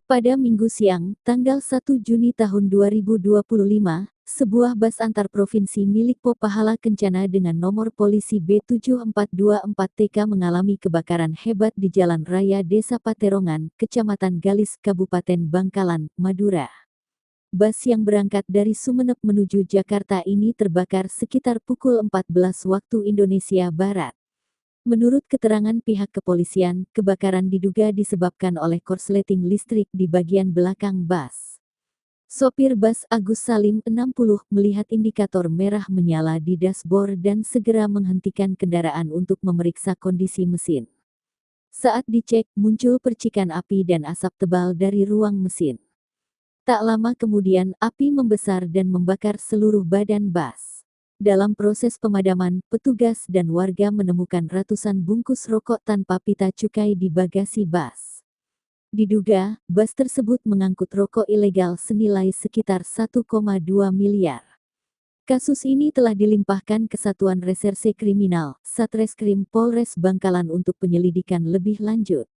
Pada Minggu siang, tanggal 1 Juni tahun 2025, sebuah bus antar provinsi milik Pahala Kencana dengan nomor polisi B7424TK mengalami kebakaran hebat di Jalan Raya Desa Paterongan, Kecamatan Galis, Kabupaten Bangkalan, Madura. Bus yang berangkat dari Sumeneb menuju Jakarta ini terbakar sekitar pukul 14 waktu Indonesia Barat. Menurut keterangan pihak kepolisian, kebakaran diduga disebabkan oleh korsleting listrik di bagian belakang bus. Sopir bus Agus Salim, 60, melihat indikator merah menyala di dashboard dan segera menghentikan kendaraan untuk memeriksa kondisi mesin. Saat dicek, muncul percikan api dan asap tebal dari ruang mesin. Tak lama kemudian, api membesar dan membakar seluruh badan bus. Dalam proses pemadaman, petugas dan warga menemukan ratusan bungkus rokok tanpa pita cukai di bagasi bus. Diduga, bus tersebut mengangkut rokok ilegal senilai sekitar 1,2 miliar. Kasus ini telah dilimpahkan ke Satuan Reserse Kriminal, Satreskrim Polres Bangkalan untuk penyelidikan lebih lanjut.